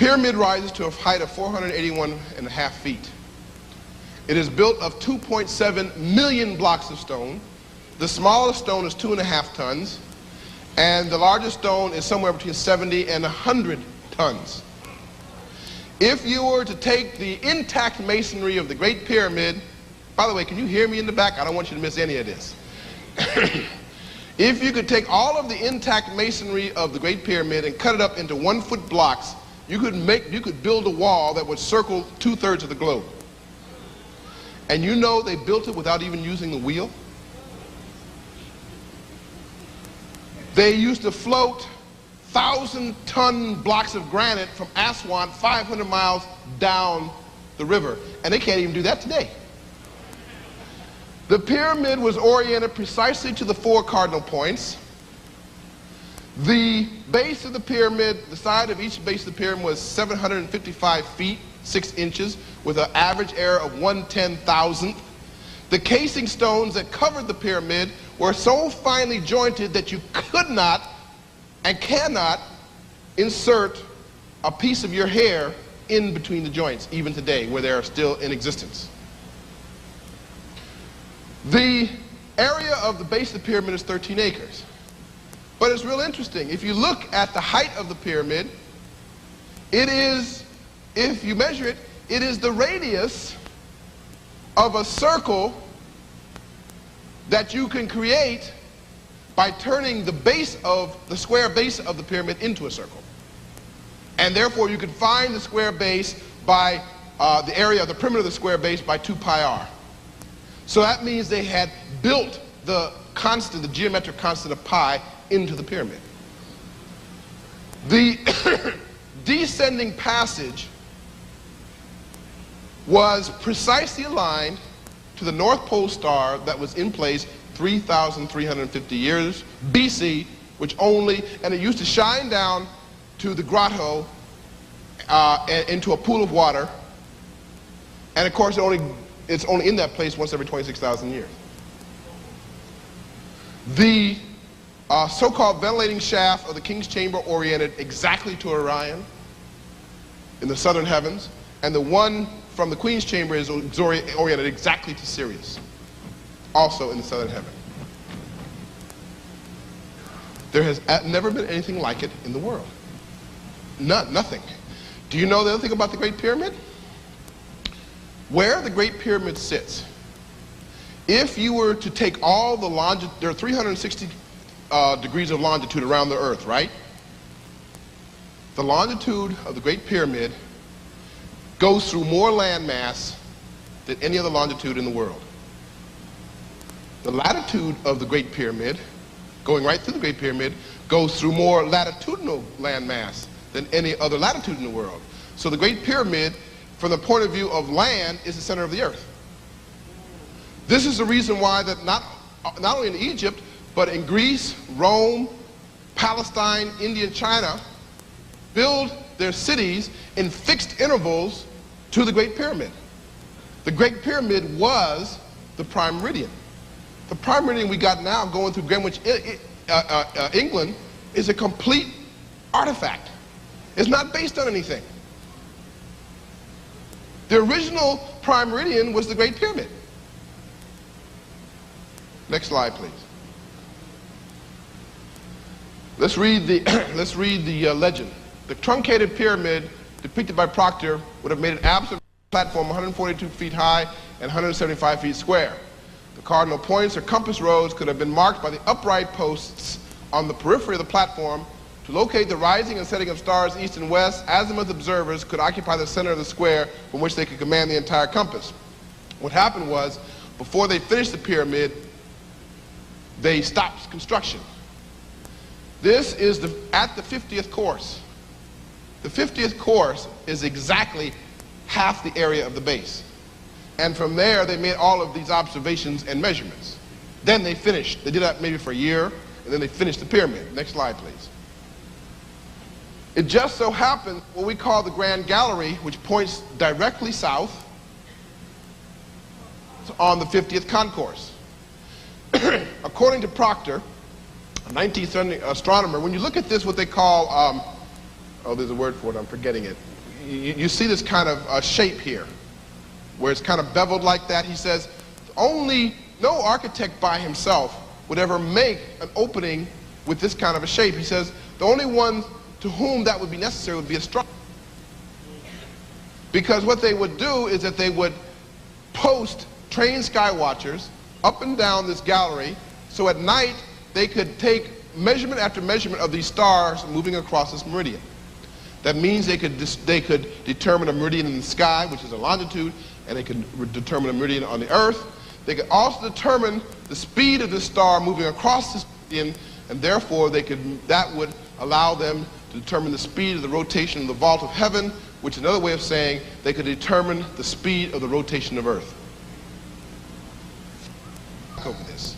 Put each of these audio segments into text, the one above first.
pyramid rises to a height of 481.5 feet. It is built of 2.7 million blocks of stone. The smallest stone is 2.5 tons, and the largest stone is somewhere between 70 and 100 tons. If you were to take the intact masonry of the Great Pyramid, by the way, can you hear me in the back? I don't want you to miss any of this. If you could take all of the intact masonry of the Great Pyramid and cut it up into 1-foot blocks, you could build a wall that would circle 2/3 of the globe. And you know they built it without even using the wheel? They used to float 1,000-ton blocks of granite from Aswan 500 miles down the river, and they can't even do that today. The pyramid was oriented precisely to the 4 cardinal points. The base of the pyramid, the side of each base of the pyramid was 755 feet, 6 inches, with an average error of 1/10,000th. The casing stones that covered the pyramid were so finely jointed that you could not and cannot insert a piece of your hair in between the joints, even today, where they are still in existence. The area of the base of the pyramid is 13 acres. But it's real interesting. If you look at the height of the pyramid, it is, if you measure it, it is the radius of a circle that you can create by turning the base of the square base of the pyramid into a circle. And therefore you can find the square base by the area of the perimeter of the square base by 2 pi r. So that means they had built the constant, the geometric constant of pi, into the pyramid. The descending passage was precisely aligned to the North Pole star that was in place 3,350 years BC, and it used to shine down to the grotto into a pool of water, and of course it's only in that place once every 26,000 years. The so-called ventilating shaft of the King's Chamber oriented exactly to Orion in the southern heavens, and the one from the Queen's Chamber is oriented exactly to Sirius, also in the southern heaven. There has never been anything like it in the world. Nothing. Do you know the other thing about the Great Pyramid? Where the Great Pyramid sits, if you were to take all the longitude, there are 360 degrees of longitude around the Earth, right? The longitude of the Great Pyramid goes through more landmass than any other longitude in the world. The latitude of the Great Pyramid, going right through the Great Pyramid, goes through more latitudinal landmass than any other latitude in the world. So the Great Pyramid, from the point of view of land, is the center of the Earth. This is the reason why that not only in Egypt, but in Greece, Rome, Palestine, India, and China, build their cities in fixed intervals to the Great Pyramid. The Great Pyramid was the prime meridian. The prime meridian we got now going through Greenwich, England, is a complete artifact. It's not based on anything. The original prime meridian was the Great Pyramid. Next slide, please. Let's read the legend. The truncated pyramid depicted by Proctor would have made an absolute platform 142 feet high and 175 feet square. The cardinal points or compass roads could have been marked by the upright posts on the periphery of the platform. To locate the rising and setting of stars east and west, azimuth observers could occupy the center of the square from which they could command the entire compass. What happened was, before they finished the pyramid, they stopped construction. This is at the 50th course. The 50th course is exactly half the area of the base. And from there, they made all of these observations and measurements. Then they finished. They did that maybe for a year, and then they finished the pyramid. Next slide, please. It just so happened what we call the Grand Gallery, which points directly south on the 50th concourse. According to Proctor, a 19th century astronomer, when you look at this, what they call oh, there's a word for it, I'm forgetting it. You see this kind of shape here, where it's kind of beveled like that. He says, no architect by himself would ever make an opening with this kind of a shape. He says, the only one to whom that would be necessary would be a structure. Because what they would do is that they would post trained sky watchers up and down this gallery, so at night they could take measurement after measurement of these stars moving across this meridian. That means they could determine a meridian in the sky, which is a longitude, and they could determine a meridian on the Earth. They could also determine the speed of the star moving across this meridian, and therefore that would allow them to determine the speed of the rotation of the vault of heaven, which is another way of saying they could determine the speed of the rotation of Earth. Over this.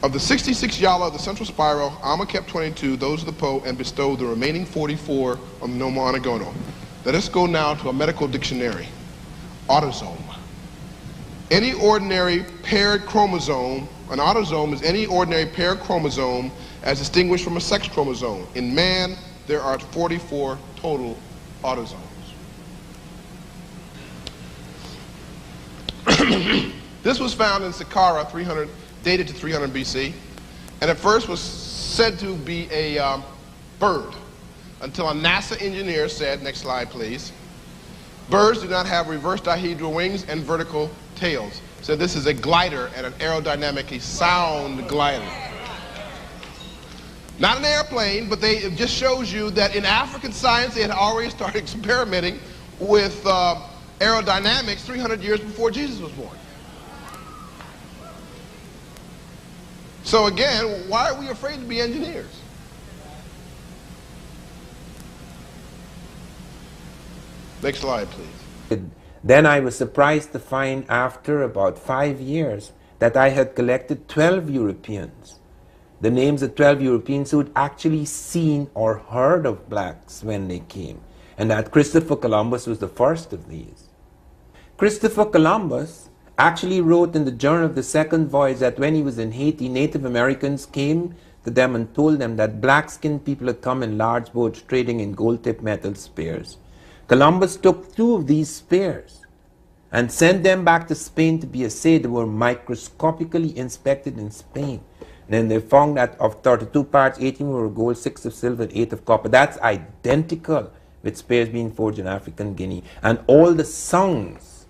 Of the 66 yala of the central spiral, Alma kept 22, those of the Po, and bestowed the remaining 44 on the Noma Anagono. Let us go now to a medical dictionary. Autosome. Any ordinary paired chromosome, an autosome is any ordinary paired chromosome as distinguished from a sex chromosome. In man, there are 44 total autosomes. This was found in Saqqara, dated to 300 BC, and at first was said to be a bird, until a NASA engineer said, next slide please, birds do not have reverse dihedral wings and vertical tails. So this is a glider and an aerodynamically sound glider. Not an airplane, but it just shows you that in African science they had already started experimenting with aerodynamics 300 years before Jesus was born. So again, why are we afraid to be engineers? Next slide, please. Then I was surprised to find after about 5 years that I had collected 12 Europeans. The names of 12 Europeans who had actually seen or heard of blacks when they came. And that Christopher Columbus was the first of these. Christopher Columbus actually wrote in the Journal of the Second Voyage that when he was in Haiti, Native Americans came to them and told them that black-skinned people had come in large boats trading in gold-tipped metal spears. Columbus took 2 of these spears and sent them back to Spain to be assayed. They were microscopically inspected in Spain. And then they found that of 32 parts, 18 were gold, 6 of silver, and 8 of copper. That's identical with spears being forged in African Guinea. And all the songs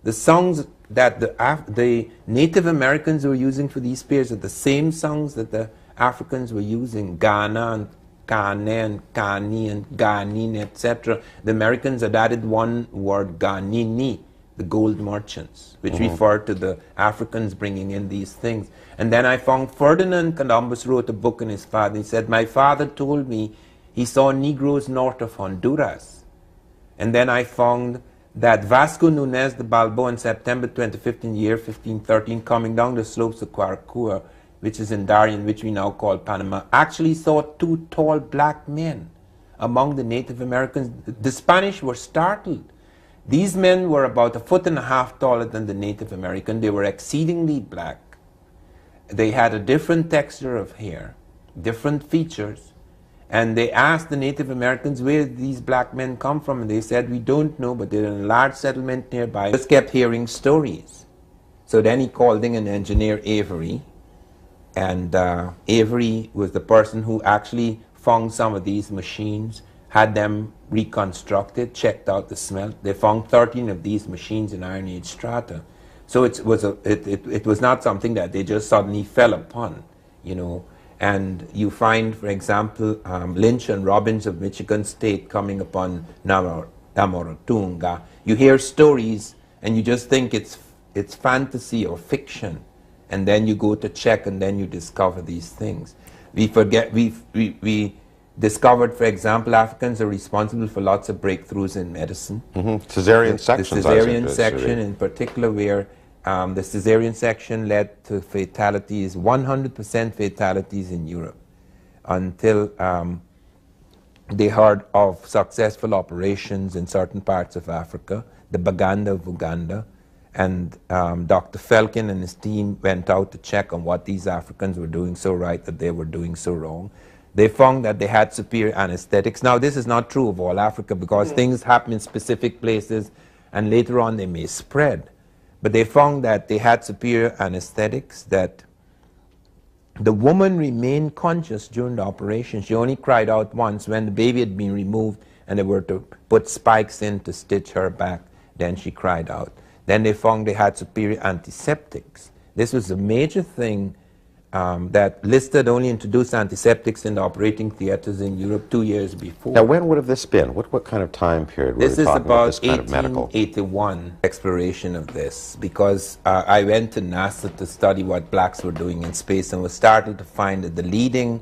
that the Native Americans were using for these spears are the same songs that the Africans were using, Ghana and Kane and Kani and Ganin, etc. The Americans had added one word, Ganini, the gold merchants, which referred to the Africans bringing in these things. And then I found Ferdinand Columbus wrote a book on his father. He said, my father told me he saw Negroes north of Honduras. And then I found that Vasco Nunez de Balboa in September 25th in the year 1513, coming down the slopes of Caracua, which is in Darien, which we now call Panama, actually saw 2 tall black men among the Native Americans. The Spanish were startled. These men were about 1.5 feet taller than the Native American. They were exceedingly black. They had a different texture of hair, different features, and they asked the Native Americans where these black men come from, and they said, we don't know, but they're in a large settlement nearby. Just kept hearing stories. So then he called in an engineer, Avery, and Avery was the person who actually found some of these machines, had them reconstructed, checked out the smelt. They found 13 of these machines in Iron Age strata. So it was not something that they just suddenly fell upon, you know. And you find, for example, Lynch and Robbins of Michigan State coming upon Namorotunga. You hear stories and you just think it's fantasy or fiction. And then you go to check and then you discover these things. We discovered, for example, Africans are responsible for lots of breakthroughs in medicine. Cesarean sections. The cesarean section in particular, where the cesarean section led to fatalities, 100% fatalities in Europe, until they heard of successful operations in certain parts of Africa, the Baganda of Uganda, and Dr. Felkin and his team went out to check on what these Africans were doing so right that they were doing so wrong. They found that they had superior anesthetics. Now, this is not true of all Africa because things happen in specific places and later on they may spread. But they found that they had superior anesthetics, that the woman remained conscious during the operation. She only cried out once when the baby had been removed and they were to put spikes in to stitch her back. Then she cried out. Then they found they had superior antiseptics. This was a major thing that listed only introduced antiseptics in the operating theaters in Europe 2 years before. Now, when would have this been? What kind of time period were This we is talking about this kind of medical? 1881 exploration of this, because I went to NASA to study what blacks were doing in space and was starting to find that the leading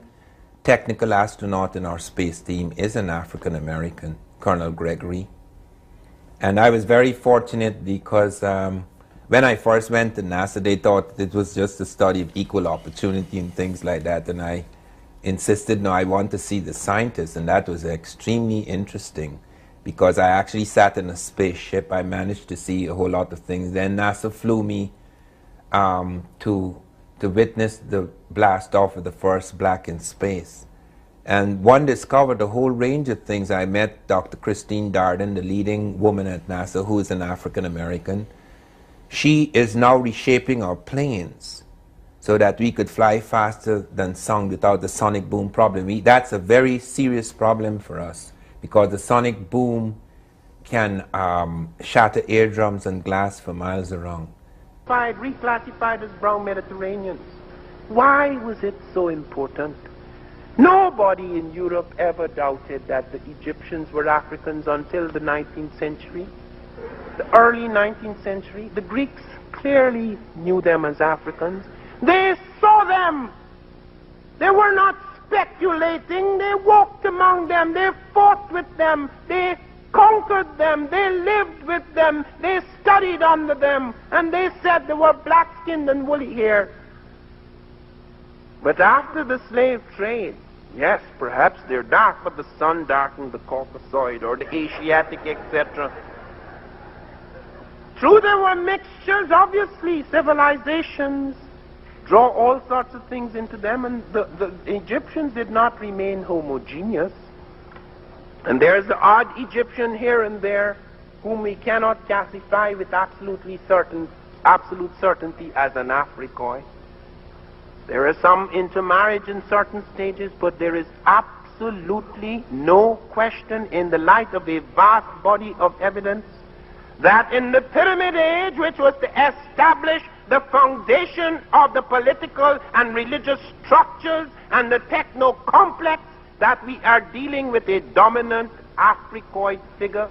technical astronaut in our space team is an African American, Colonel Gregory. And I was very fortunate because when I first went to NASA, they thought it was just a study of equal opportunity and things like that. And I insisted, no, I want to see the scientists. And that was extremely interesting because I actually sat in a spaceship. I managed to see a whole lot of things. Then NASA flew me to witness the blast off of the first black in space. And one discovered a whole range of things. I met Dr. Christine Darden, the leading woman at NASA, who is an African American. She is now reshaping our planes so that we could fly faster than sound without the sonic boom problem. That's a very serious problem for us because the sonic boom can shatter eardrums and glass for miles around. Reclassified as brown Mediterraneans. Why was it so important? Nobody in Europe ever doubted that the Egyptians were Africans until the 19th century. The early 19th century, the Greeks clearly knew them as Africans. They saw them. They were not speculating. They walked among them. They fought with them. They conquered them. They lived with them. They studied under them. And they said they were black-skinned and woolly haired. But after the slave trade, yes, perhaps they're dark, but the sun darkened the Caucasoid or the Asiatic, etc. True, there were mixtures, obviously. Civilizations draw all sorts of things into them, and the Egyptians did not remain homogeneous. And there's the odd Egyptian here and there whom we cannot classify with absolute certainty as an Africoid. There is some intermarriage in certain stages, but there is absolutely no question in the light of a vast body of evidence that in the Pyramid Age, which was to establish the foundation of the political and religious structures and the techno-complex, that we are dealing with a dominant Africoid figure.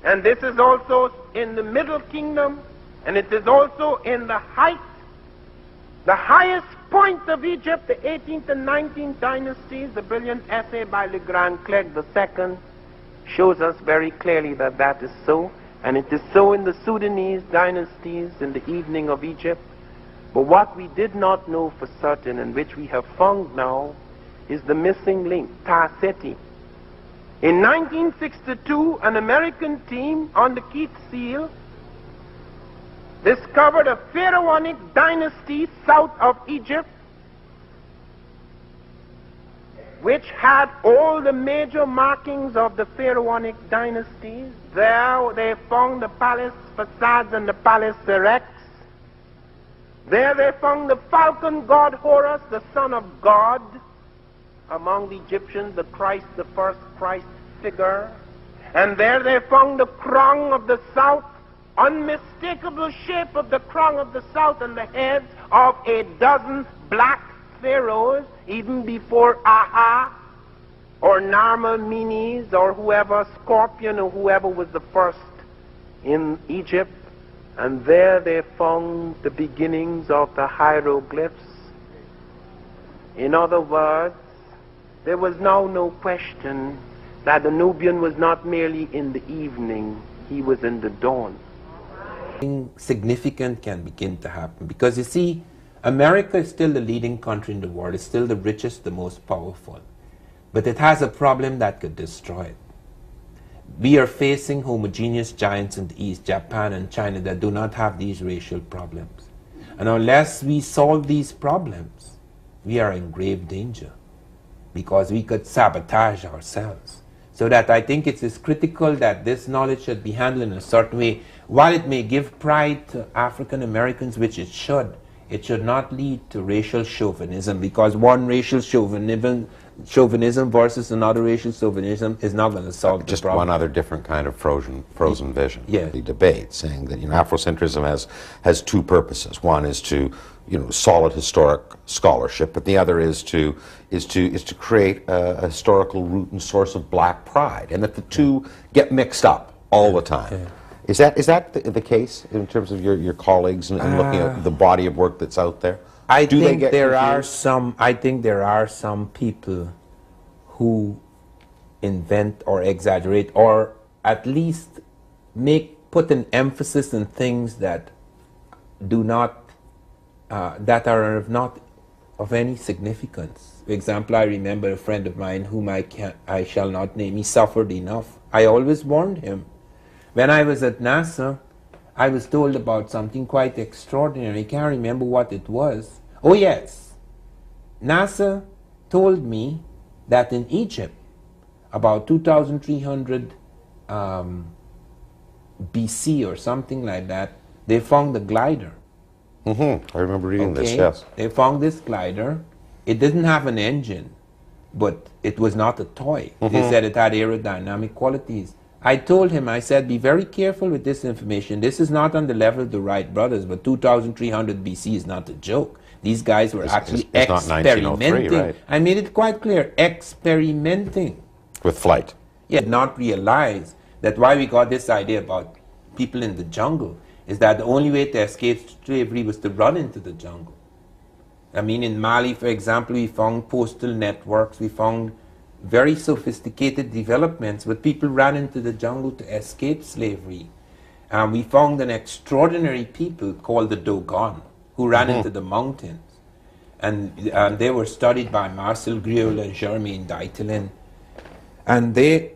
And this is also in the Middle Kingdom, and it is also in the highest point of Egypt, the 18th and 19th dynasties. The brilliant essay by Le Grand Clerc II shows us very clearly that that is so. And it is so in the Sudanese dynasties in the evening of Egypt. But what we did not know for certain, and which we have found now, is the missing link, Ta-Seti. In 1962, an American team on the Keith Seal discovered a pharaonic dynasty south of Egypt, which had all the major markings of the pharaonic dynasties. There they found the palace facades and the palace erects. There they found the falcon god Horus, the son of God. Among the Egyptians, the Christ, the first Christ figure. And there they found the crown of the south, unmistakable shape of the crown of the south, and the heads of a dozen black pharaohs, even before Aha or Narmer-Menes or whoever, Scorpion or whoever was the first in Egypt. And there they found the beginnings of the hieroglyphs. In other words, there was now no question that the Nubian was not merely in the evening, he was in the dawn. Something significant can begin to happen because you see, America is still the leading country in the world. It's still the richest, the most powerful. But it has a problem that could destroy it. We are facing homogeneous giants in the East, Japan and China, that do not have these racial problems. And unless we solve these problems, we are in grave danger. because we could sabotage ourselves. So that I think it is critical that this knowledge should be handled in a certain way. While it may give pride to African Americans, which it should not lead to racial chauvinism, because one racial chauvinism versus another racial chauvinism is not going to solve the just problem. one other different kind of frozen vision. Yeah. The debate saying that Afrocentrism has two purposes. One is to solid historic scholarship, but the other is to create a historical root and source of black pride, and that the two get mixed up all the time. Yeah. Is that the case in terms of your colleagues and looking at the body of work that's out there? I think there are some people who invent or exaggerate, or at least put an emphasis on things that are not of any significance. For example, I remember a friend of mine whom I shall not name. He suffered enough. I always warned him. When I was at NASA, I was told about something quite extraordinary. I can't remember what it was. Oh yes, NASA told me that in Egypt, about 2300 BC or something like that, they found a glider. I remember reading this, yes. They found this glider. It didn't have an engine, but it was not a toy. They said it had aerodynamic qualities. I told him, I said, be very careful with this information. This is not on the level of the Wright brothers, but 2300 BC is not a joke. These guys were actually it's not 1903, experimenting. right? I made it quite clear, experimenting. With flight. Yeah, not realize that why we got this idea about people in the jungle is that the only way to escape slavery was to run into the jungle. I mean, in Mali, for example, we found postal networks, we found very sophisticated developments, but people ran into the jungle to escape slavery. We found an extraordinary people called the Dogon, who ran into the mountains. And they were studied by Marcel Griol and Germain Dietelin. And they,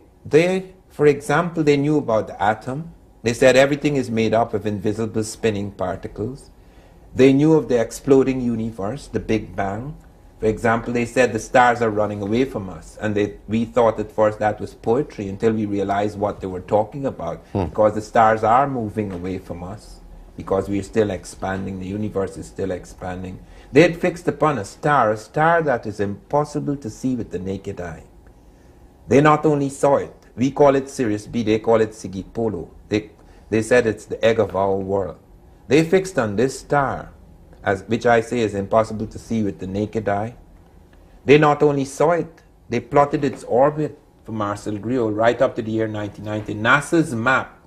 for example, they knew about the atom. They said everything is made up of invisible spinning particles. They knew of the exploding universe, the Big Bang. For example, they said the stars are running away from us. And we thought at first that was poetry until we realized what they were talking about. Because the stars are moving away from us. Because we are still expanding, the universe is still expanding. They had fixed upon a star that is impossible to see with the naked eye. They not only saw it, we call it Sirius B, they call it Sigipolo. They said it's the egg of our world. They fixed on this star, which I say is impossible to see with the naked eye. They not only saw it, they plotted its orbit for Marcel Griol right up to the year 1990. NASA's map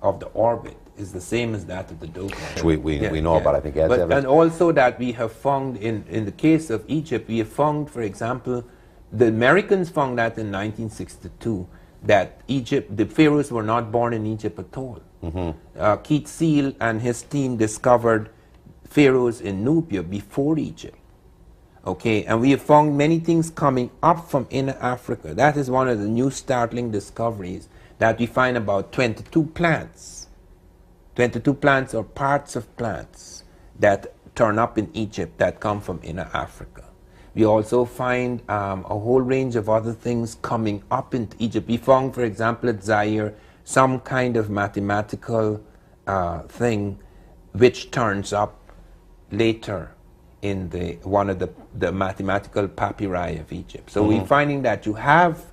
of the orbit is the same as that of the Dogon. We know about, I think, as evidence. And also that we have found, in the case of Egypt, we have found, for example, the Americans found that in 1962, that Egypt, the pharaohs were not born in Egypt at all. Keith Seal and his team discovered pharaohs in Nubia before Egypt. Okay, and we have found many things coming up from inner Africa. That is one of the new startling discoveries, that we find about 22 plants. 22 plants or parts of plants that turn up in Egypt that come from inner Africa. We also find a whole range of other things coming up into Egypt. We found, for example, at Zaire, some kind of mathematical thing which turns up later in one of the mathematical papyri of Egypt. So we're finding that you have,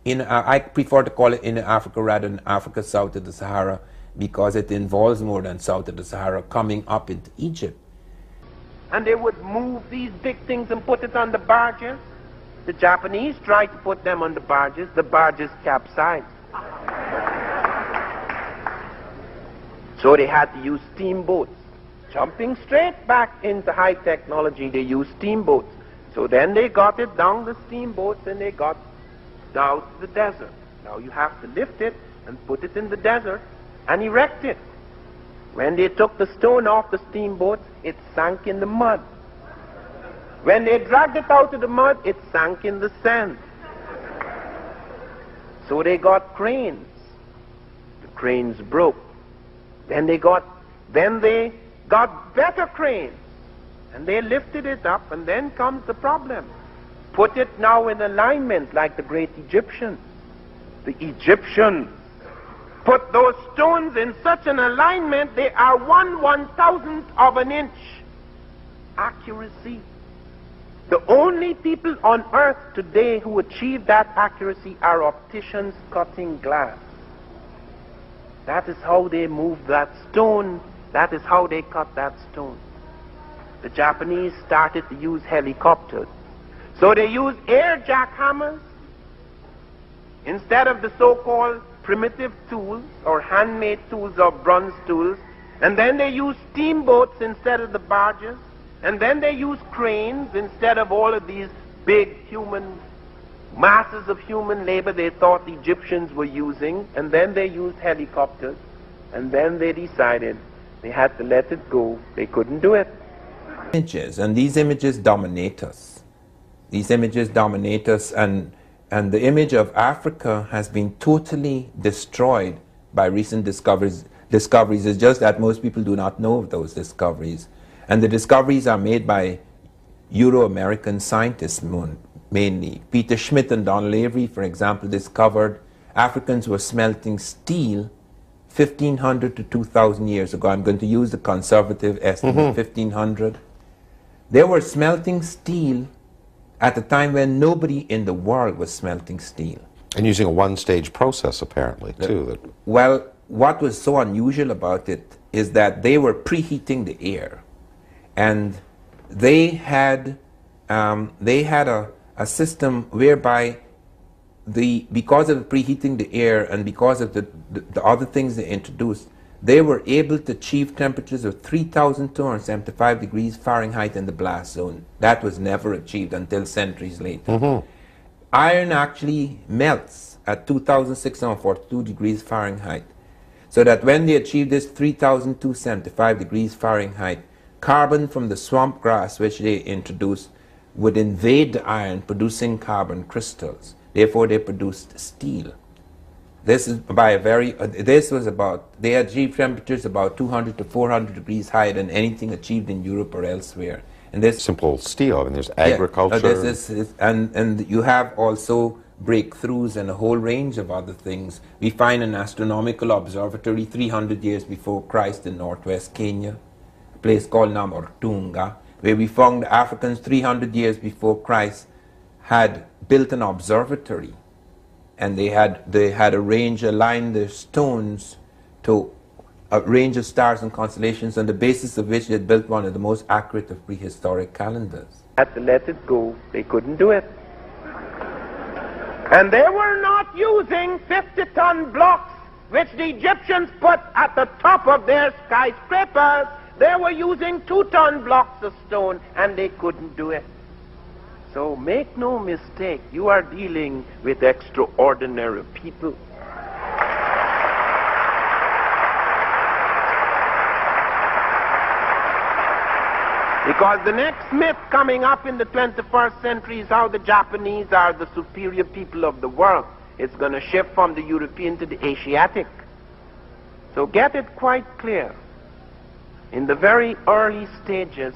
I prefer to call it inner Africa rather than Africa south of the Sahara, because it involves more than south of the Sahara coming up into Egypt. And they would move these big things and put it on the barges. The Japanese tried to put them on the barges capsized. So they had to use steamboats. Jumping straight back into high technology, they used steamboats. So then they got it down the steamboats and they got down to the desert. Now you have to lift it and put it in the desert and erect it. When they took the stone off the steamboat, it sank in the mud. When they dragged it out of the mud, it sank in the sand. So they got cranes. The cranes broke. Then they got better cranes. And they lifted it up, and then comes the problem. put it now in alignment like the great Egyptians. The Egyptians put those stones in such an alignment, they are 1/1000th of an inch accuracy. The only people on earth today who achieve that accuracy are opticians cutting glass. That is how they move that stone. That is how they cut that stone. The Japanese started to use helicopters. So they use air jackhammers instead of the so-called primitive tools or handmade tools or bronze tools. And then they use steamboats instead of the barges. And then they use cranes instead of all of these big masses of human labor they thought the Egyptians were using. And then they used helicopters. And then they decided they had to let it go. They couldn't do it. Images, and these images dominate us. These images dominate us, and the image of Africa has been totally destroyed by recent discoveries. It's just that most people do not know of those discoveries. And the discoveries are made by Euro-American scientists mainly. Peter Schmidt and Don Lavery, for example, discovered Africans were smelting steel 1,500 to 2,000 years ago. I'm going to use the conservative estimate, 1,500. They were smelting steel at a time when nobody in the world was smelting steel. And using a one-stage process, apparently, too. Well, what was so unusual about it is that they were preheating the air. And they had a system whereby because of preheating the air and because of the other things they introduced, they were able to achieve temperatures of 3,275 degrees Fahrenheit in the blast zone. That was never achieved until centuries later. Iron actually melts at 2,642 degrees Fahrenheit. So that when they achieved this 3,275 degrees Fahrenheit, carbon from the swamp grass which they introduced would invade the iron, producing carbon crystals. Therefore, they produced steel. This is they achieved temperatures about 200 to 400 degrees higher than anything achieved in Europe or elsewhere. And this simple steel. I mean, there's agriculture. And you have also breakthroughs and a whole range of other things. We find an astronomical observatory 300 years before Christ in northwest Kenya, a place called Namortunga, where we found the Africans 300 years before Christ had built an observatory, and they had aligned their stones to a range of stars and constellations, on the basis of which they had built one of the most accurate of prehistoric calendars. Had to let it go. They couldn't do it. And they were not using 50-ton blocks which the Egyptians put at the top of their skyscrapers. They were using 2-ton blocks of stone, and they couldn't do it. So make no mistake, you are dealing with extraordinary people. Because the next myth coming up in the 21st century is how the Japanese are the superior people of the world. It's going to shift from the European to the Asiatic. So get it quite clear. In the very early stages,